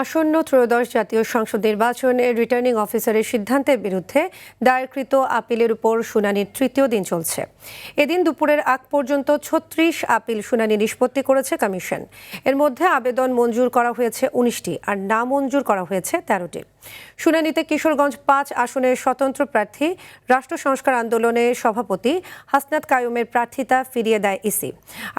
আসন্ন ত্রয়োদশ জাতীয় সংসদ নির্বাচনে রিটার্নিং অফিসারের সিদ্ধান্তের বিরুদ্ধে দায়েরকৃত আপিলের উপর শুনানির তৃতীয় দিন চলছে। এদিন দুপুরের আগ পর্যন্ত ৩৬ আপিল শুনানি নিষ্পত্তি করেছে কমিশন। এর মধ্যে আবেদন মঞ্জুর করা হয়েছে ১৯টি আর না মঞ্জুর করা হয়েছে ১৩টি। শুনানিতে কিশোরগঞ্জ ৫ আসনের স্বতন্ত্র প্রার্থী রাষ্ট্র সংস্কার আন্দোলনের সভাপতি হাসনাত কায়ুমের প্রার্থিতা ফিরিয়ে দেয় ইসি।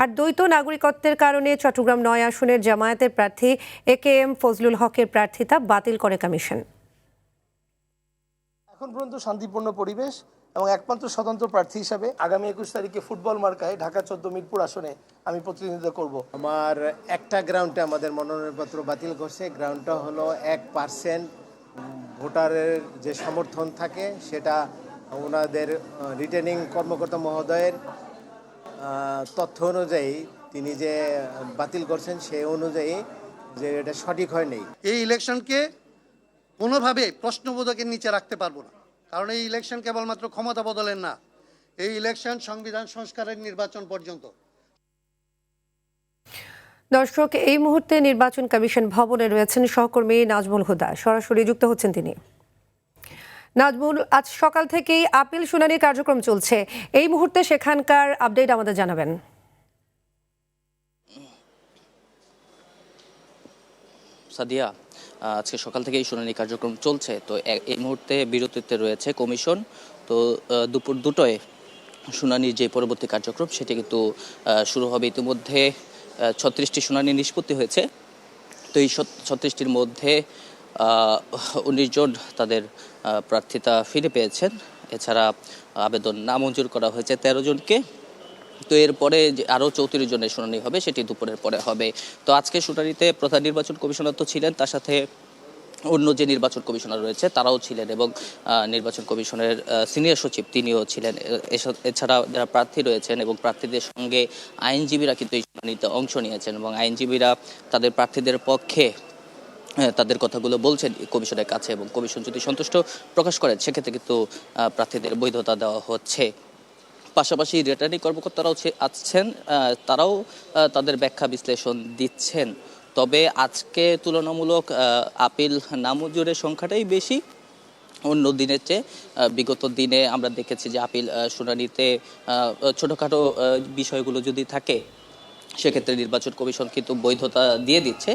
আর দ্বৈত নাগরিকত্বের কারণে চট্টগ্রাম ৯ আসনের জামায়াতের প্রার্থী একেএম ফজলুল হকের প্রার্থিতা বাতিল করে কমিশন। এখন পর্যন্ত শান্তিপূর্ণ পরিবেশ এবং একমাত্র স্বতন্ত্র প্রার্থী হিসাবে আগামী ২১ তারিখে ফুটবল মার্কায় ঢাকা ১৪ মিরপুর আসনে আমি প্রতিনিধিত্ব করব। আমার একটা গ্রাউন্ডে আমাদের মনোনয়নপত্র বাতিল করছে। গ্রাউন্ডটা হলো 1% ভোটারের যে সমর্থন থাকে সেটা ওনাদের রিটার্নিং কর্মকর্তা মহোদয়ের তথ্য অনুযায়ী তিনি যে বাতিল করছেন সেই অনুযায়ী যে এটা সঠিক হয়নি। এই ইলেকশনকে কোনোভাবে প্রশ্নবোধকের নিচে রাখতে পারবো না, কারণ এই ইলেকশন কেবলমাত্র ক্ষমতা বদলের না, এই ইলেকশন সংবিধান সংস্কারের নির্বাচন পর্যন্ত। দর্শক, এই মুহূর্তে নির্বাচন কমিশন ভবনে রয়েছেন সহকর্মী নাজমুল হুদা, সরাসরি যুক্ত হচ্ছেন তিনি। নাজমুল, আজ সকাল থেকেই আপিল শুনানির কার্যক্রম চলছে, এই মুহূর্তে সেখানকার আপডেট আমাদের জানাবেন। সাদিয়া, আজকে সকাল থেকেই শুনানি কার্যক্রম চলছে। তো এই মুহূর্তে বিরতিতে রয়েছে কমিশন। তো দুপুর ২টোয় শুনানির যে পরবর্তী কার্যক্রম সেটি কিন্তু শুরু হবে। ইতিমধ্যে ৩৬টি শুনানি নিষ্পত্তি হয়েছে। তো এই ৩৬টির মধ্যে ১৯ জন তাদের প্রার্থিতা ফিরে পেয়েছেন। এছাড়া আবেদন নামঞ্জুর করা হয়েছে ১৩ জনকে। তো এরপরে যে আরও ৩৪ জনের শুনানি হবে সেটি দুপুরের পরে হবে। তো আজকে শুনানিতে প্রধান নির্বাচন কমিশনার তো ছিলেন, তার সাথে অন্য যে নির্বাচন কমিশনার রয়েছে তারাও ছিলেন এবং নির্বাচন কমিশনের সিনিয়র সচিব তিনিও ছিলেন। এছাড়া যারা প্রার্থী রয়েছেন এবং প্রার্থীদের সঙ্গে আইনজীবীরা কিন্তু এই শুনানিতে অংশ নিয়েছেন এবং আইনজীবীরা তাদের প্রার্থীদের পক্ষে তাদের কথাগুলো বলছেন কমিশনের কাছে, এবং কমিশন যদি সন্তুষ্ট প্রকাশ করেন সেক্ষেত্রে কিন্তু প্রার্থীদের বৈধতা দেওয়া হচ্ছে। পাশাপাশি রিটার্নিং কর্মকর্তারাও আছেন, তারাও তাদের ব্যাখ্যা বিশ্লেষণ দিচ্ছেন। তবে আজকে তুলনামূলক আপিল নামঞ্জুরের সংখ্যাটাই বেশি অন্য দিনের চেয়ে। বিগত দিনে আমরা দেখেছি যে আপিল শুনানিতে ছোটোখাটো বিষয়গুলো যদি থাকে সেক্ষেত্রে নির্বাচন কমিশন কিন্তু বৈধতা দিয়ে দিচ্ছে।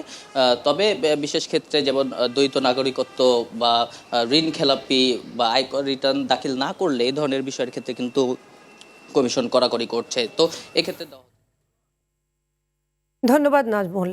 তবে বিশেষ ক্ষেত্রে যেমন দ্বৈত নাগরিকত্ব বা ঋণ খেলাপি বা আয়কর রিটার্ন দাখিল না করলে এই ধরনের বিষয়ের ক্ষেত্রে কিন্তু কমিশন কড়াকড়ি করছে। তো এক্ষেত্রে ধন্যবাদ নাজমুল।